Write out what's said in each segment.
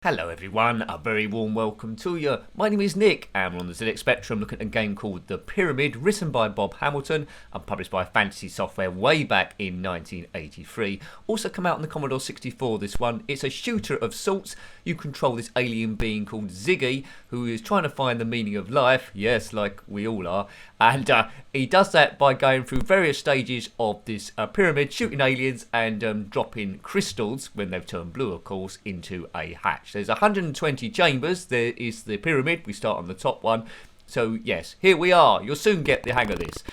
Hello everyone, a very warm welcome to you. My name is Nick and we're on the ZXspectrum looking at a game called The Pyramid, written by Bob Hamilton and published by Fantasy Software way back in 1983. Also come out on the Commodore 64 this one. It's a shooter of sorts. You control this alien being called Ziggy who is trying to find the meaning of life, yes, like we all are, and he does that by going through various stages of this pyramid, shooting aliens and dropping crystals, when they've turned blue of course, into a hatch. There's 120 chambers. There is the pyramid. We start on the top one. So yes, here we are. You'll soon get the hang of this.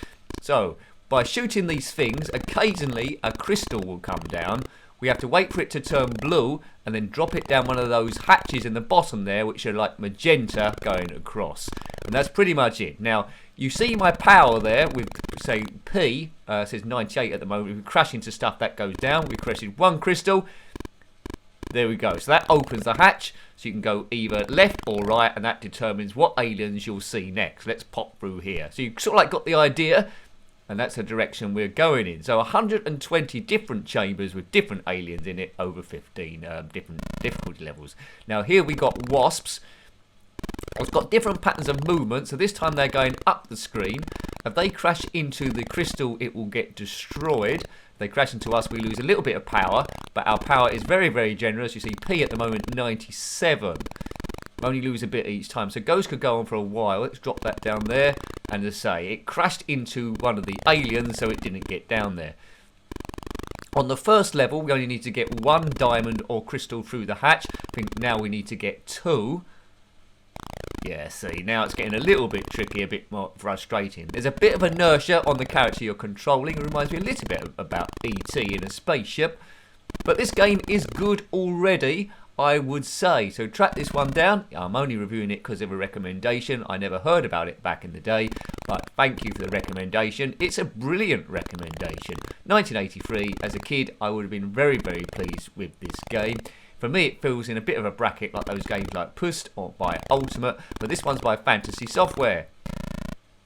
So by shooting these things, occasionally a crystal will come down. We have to wait for it to turn blue and then drop it down one of those hatches in the bottom there, which are like magenta going across. And that's pretty much it. Now, you see my power there with, say, P, says 98 at the moment. If we crash into stuff, that goes down. We crashed one crystal. There we go. So that opens the hatch. So you can go either left or right, and that determines what aliens you'll see next. Let's pop through here. So you sort of like got the idea, and that's the direction we're going in. So 120 different chambers with different aliens in it, over 15 different difficulty levels. Now here we got wasps. It's got different patterns of movement, so this time they're going up the screen. If they crash into the crystal, it will get destroyed. If they crash into us, we lose a little bit of power, but our power is very, very generous. You see P at the moment, 97. We only lose a bit each time, so Ghost could go on for a while. Let's drop that down there, and as I say, it crashed into one of the aliens, so it didn't get down there. On the first level, we only need to get one diamond or crystal through the hatch. I think now we need to get two. Yeah, see, now it's getting a little bit tricky, a bit more frustrating. There's a bit of inertia on the character you're controlling. It reminds me a little bit about E.T. in a spaceship. But this game is good already, I would say. So track this one down. I'm only reviewing it because of a recommendation. I never heard about it back in the day, but thank you for the recommendation. It's a brilliant recommendation. 1983, as a kid, I would have been very, very pleased with this game. For me, it feels in a bit of a bracket like those games like Pust or by Ultimate, but this one's by Fantasy Software.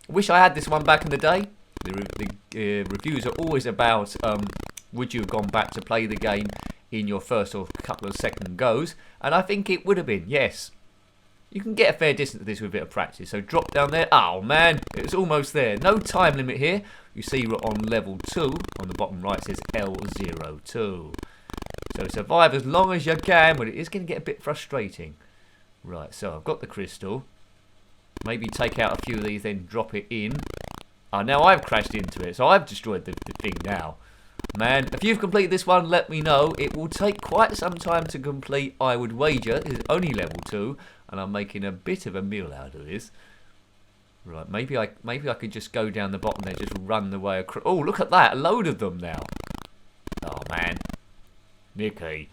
Wish I had this one back in the day. The reviews are always about would you have gone back to play the game in your first or couple of second goes, and I think it would have been, yes. You can get a fair distance of this with a bit of practice, so drop down there. Oh man, it's almost there. No time limit here. You see we're on level 2. On the bottom right it says L02. So survive as long as you can, but it is going to get a bit frustrating. Right, so I've got the crystal. Maybe take out a few of these, then drop it in. Oh, now I've crashed into it, so I've destroyed the thing now. Man, if you've completed this one, let me know. It will take quite some time to complete, I would wager. It's only level 2, and I'm making a bit of a meal out of this. Right, maybe I could just go down the bottom there, just run the way across. Oh, look at that, a load of them now. Oh, man. Nicky.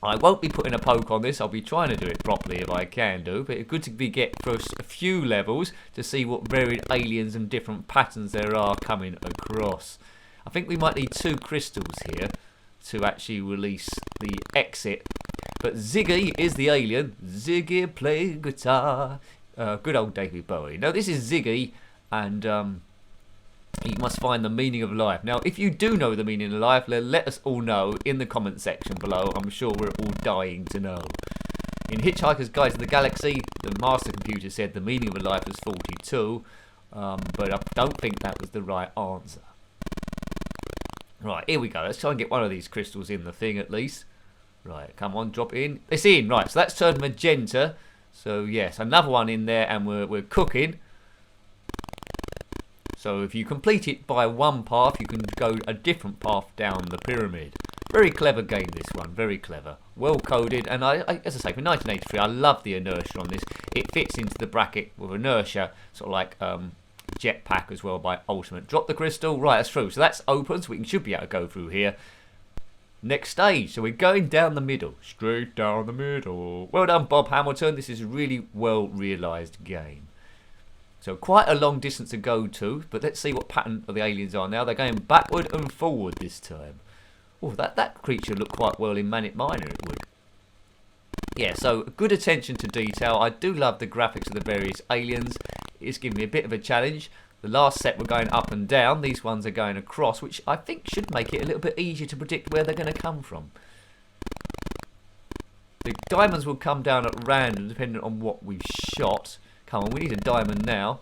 I won't be putting a poke on this. I'll be trying to do it properly if I can do. But it's good to be get for a few levels to see what varied aliens and different patterns there are coming across. I think we might need 2 crystals here to actually release the exit. But Ziggy is the alien. Ziggy play guitar. Good old David Bowie. Now this is Ziggy, and you must find the meaning of life. Now, if you do know the meaning of life, let us all know in the comment section below. I'm sure we're all dying to know. In Hitchhiker's Guide to the Galaxy, the master computer said the meaning of a life is 42, but I don't think that was the right answer. Right, here we go. Let's try and get one of these crystals in the thing at least. Right, come on, drop it in. It's in. Right, so that's turned magenta. So, yes, another one in there, and we're cooking. So if you complete it by one path, you can go a different path down the pyramid. Very clever game, this one. Very clever. Well coded. And as I say, for 1983, I love the inertia on this. It fits into the bracket with inertia, sort of like Jetpack as well by Ultimate. Drop the crystal. Right, that's through. So that's open, so we should be able to go through here. Next stage. So we're going down the middle. Straight down the middle. Well done, Bob Hamilton. This is a really well realised game. So quite a long distance to go to, but let's see what pattern of the aliens are now. They're going backward and forward this time. Oh, that creature looked quite well in Manic Miner, it would. Yeah, so good attention to detail. I do love the graphics of the various aliens. It's giving me a bit of a challenge. The last set were going up and down. These ones are going across, which I think should make it a little bit easier to predict where they're going to come from. The diamonds will come down at random depending on what we've shot. Come on, we need a diamond now.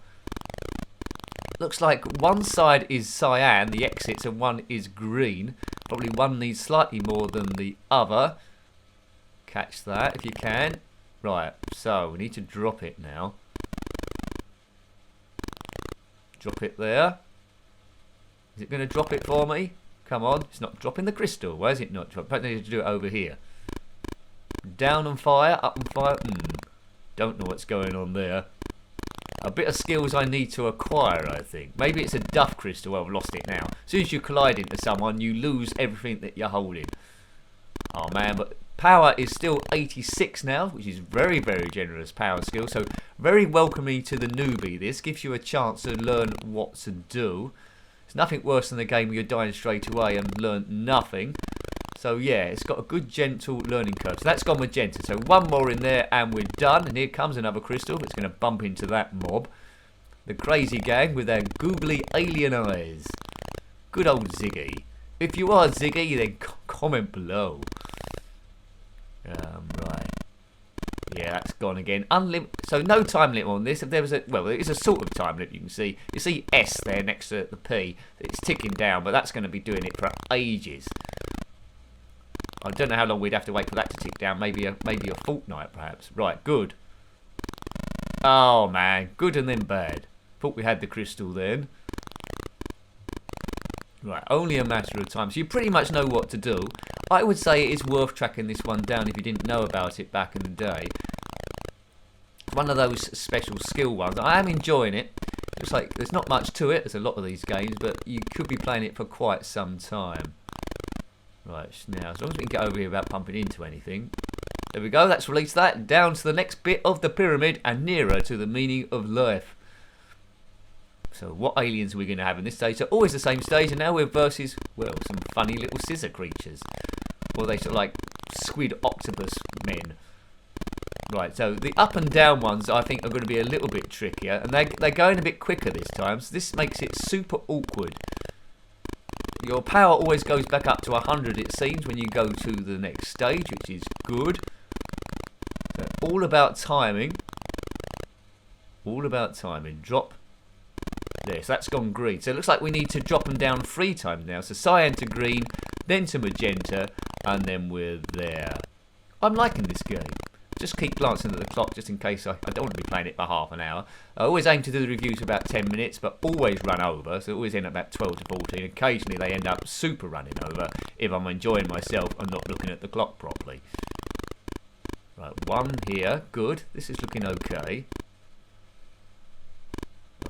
Looks like one side is cyan, the exits, and one is green. Probably one needs slightly more than the other. Catch that if you can. Right, so we need to drop it now. Drop it there. Is it going to drop it for me? Come on, it's not dropping the crystal. Why is it not dropping? I need to do it over here. Down and fire, up and fire. Don't know what's going on there. A bit of skills I need to acquire, I think. Maybe it's a duff crystal. Well, I've lost it now. As soon as you collide into someone, you lose everything that you're holding. Oh man, but power is still 86 now, which is very, very generous power skill. So very welcoming to the newbie. This gives you a chance to learn what to do. It's nothing worse than a game where you're dying straight away and learn nothing. So yeah, it's got a good gentle learning curve. So that's gone magenta. So one more in there and we're done. And here comes another crystal that's going to bump into that mob. The crazy gang with their googly alien eyes. Good old Ziggy. If you are Ziggy, then comment below. Right. Yeah, that's gone again. So no time limit on this. If there was well, there is a sort of time limit. You can see. You see S there next to the P. It's ticking down, but that's going to be doing it for ages. I don't know how long we'd have to wait for that to tick down. Maybe a fortnight, perhaps. Right, good. Oh man, good and then bad. Thought we had the crystal then. Right, only a matter of time. So you pretty much know what to do. I would say it is worth tracking this one down if you didn't know about it back in the day. One of those special skill ones. I am enjoying it. Looks like there's not much to it. There's a lot of these games, but you could be playing it for quite some time. Right, now, as long as we can get over here without bumping into anything. There we go, let's release that. Down to the next bit of the pyramid and nearer to the meaning of life. So what aliens are we going to have in this stage? So always the same stage, and now we're versus, well, some funny little scissor creatures. Or they sort of like squid octopus men. Right, so the up and down ones I think are going to be a little bit trickier. And they're going a bit quicker this time, so this makes it super awkward. Your power always goes back up to 100, it seems, when you go to the next stage, which is good. So all about timing. All about timing. Drop. There, so that's gone green. So it looks like we need to drop them down 3 times now. So cyan to green, then to magenta, and then we're there. I'm liking this game. Just keep glancing at the clock just in case I don't want to be playing it for half an hour. I always aim to do the reviews for about 10 minutes, but always run over. So always end up about 12 to 14. Occasionally they end up super running over if I'm enjoying myself and not looking at the clock properly. Right, one here. Good. This is looking okay.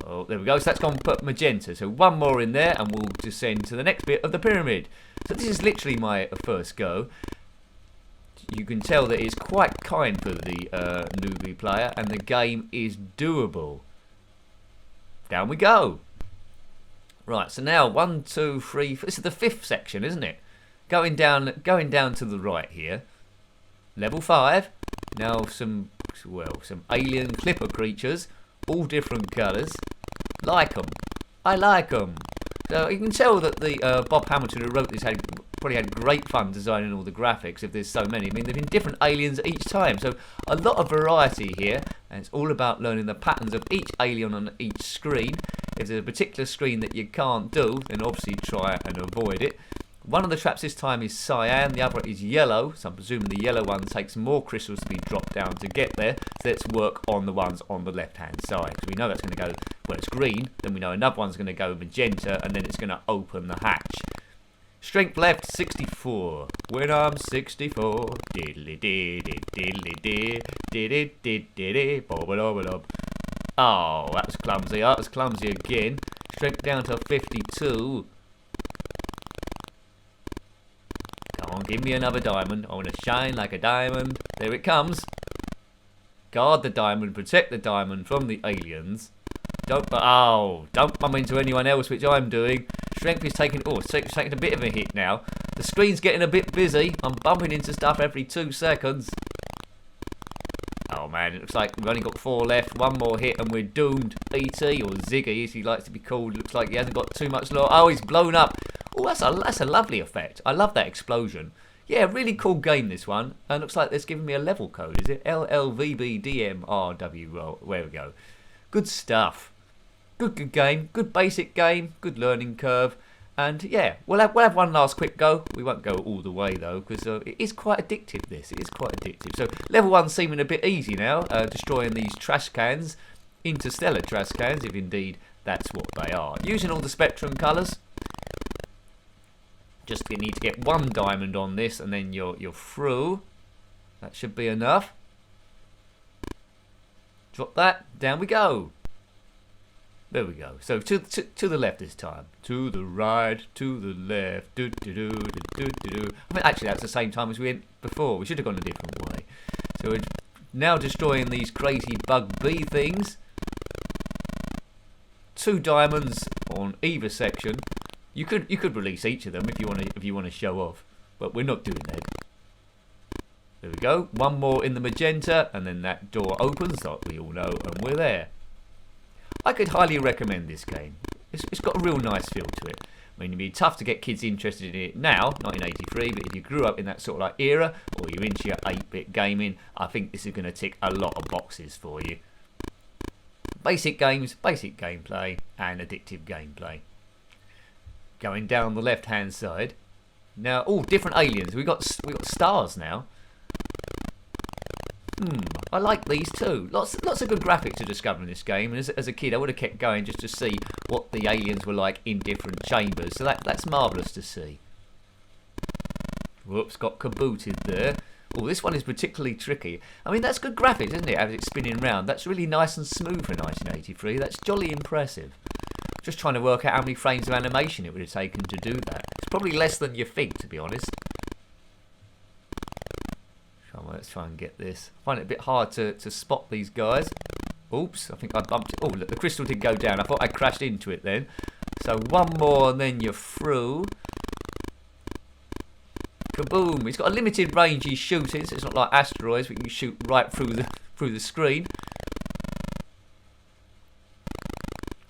Oh, there we go. So that's gone put magenta. So one more in there and we'll descend to the next bit of the pyramid. So this is literally my first go. You can tell that it's quite kind for the newbie player, and the game is doable. Down we go. Right, so now 1, 2, 3. This is the 5th section, isn't it? Going down to the right here. Level 5. Now some alien clipper creatures, all different colours. Like them. I like them. So you can tell that the Bob Hamilton who wrote this probably had great fun designing all the graphics if there's so many. I mean, there've been different aliens each time, so a lot of variety here, and it's all about learning the patterns of each alien on each screen. If there's a particular screen that you can't do, then obviously try and avoid it. One of the traps this time is cyan, the other is yellow, so I'm presuming the yellow one takes more crystals to be dropped down to get there. So let's work on the ones on the left hand side, because we know that's going to go, well, it's green, then we know another one's going to go magenta, and then it's going to open the hatch. Strength left 64. When I'm 64, diddly diddly diddly diddly diddly diddly. Oh, that was clumsy. That was clumsy again. Strength down to 52. Come on, give me another diamond. I want to shine like a diamond. There it comes. Guard the diamond, protect the diamond from the aliens. Don't bump into anyone else, which I'm doing. Strength is taking, it's taking a bit of a hit now. The screen's getting a bit busy. I'm bumping into stuff every 2 seconds. Oh man, it looks like we've only got 4 left. One more hit and we're doomed. E.T. or Ziggy, as he likes to be called. Looks like he hasn't got too much longer. Oh, he's blown up. Oh, that's a lovely effect. I love that explosion. Yeah, really cool game, this one. And looks like it's giving me a level code, is it? LLVBDMRW. Where we go. Good stuff. Good game. Good basic game. Good learning curve. And yeah, we'll have one last quick go. We won't go all the way though, because it is quite addictive. It is quite addictive. So level 1 seeming a bit easy now, destroying these trash cans, interstellar trash cans, if indeed that's what they are. Using all the spectrum colours. Just you need to get 1 diamond on this, and then you're through. That should be enough. Drop that. Down we go. There we go. So to the left this time. To the right, to the left. Do do do do do do. I mean, actually, that's the same time as we went before. We should have gone a different way. So we're now destroying these crazy bug bee things. 2 diamonds on either section. You could release each of them if you want to show off, but we're not doing that. There we go. 1 more in the magenta, and then that door opens, like we all know, and we're there. I could highly recommend this game. It's got a real nice feel to it. I mean, it'd be tough to get kids interested in it now, 1983, but if you grew up in that sort of like era, or you're into your 8-bit gaming, I think this is going to tick a lot of boxes for you. Basic games, basic gameplay, and addictive gameplay. Going down the left-hand side. Now, all different aliens. We got stars now. I like these too. Lots of good graphics to discover in this game. And as a kid, I would have kept going just to see what the aliens were like in different chambers. So that's marvellous to see. Whoops, got kabooted there. Oh, this one is particularly tricky. I mean, that's good graphics, isn't it? As it's spinning round. That's really nice and smooth for 1983. That's jolly impressive. Just trying to work out how many frames of animation it would have taken to do that. It's probably less than you think, to be honest. Let's try and get this. I find it a bit hard to spot these guys. Oops, I think I bumped it. Oh, look, the crystal did go down. I thought I crashed into it then. So 1 more and then you're through. Kaboom! He's got a limited range he's shooting, so it's not like asteroids. We can shoot right through the screen.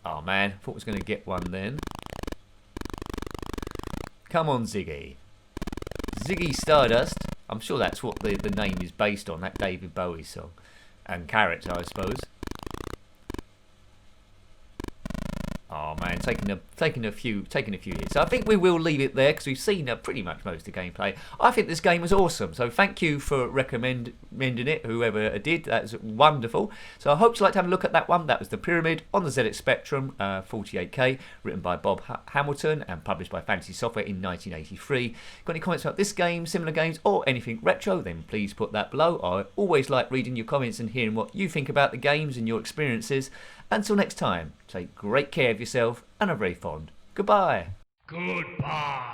Oh man, thought I was going to get one then. Come on, Ziggy. Ziggy Stardust. I'm sure that's what the name is based on, that David Bowie song. And character, I suppose. Oh man, taking a few hits. So I think we will leave it there because we've seen pretty much most of the gameplay. I think this game was awesome, so thank you for recommending it, whoever did. That's wonderful. So I hope you like to have a look at that one. That was The Pyramid on the ZXspectrum 48K, written by Bob Hamilton and published by Fantasy Software in 1983. Got any comments about this game, similar games, or anything retro? Then please put that below. I always like reading your comments and hearing what you think about the games and your experiences. Until next time, take great care of yourself and are very fond. Goodbye. Goodbye.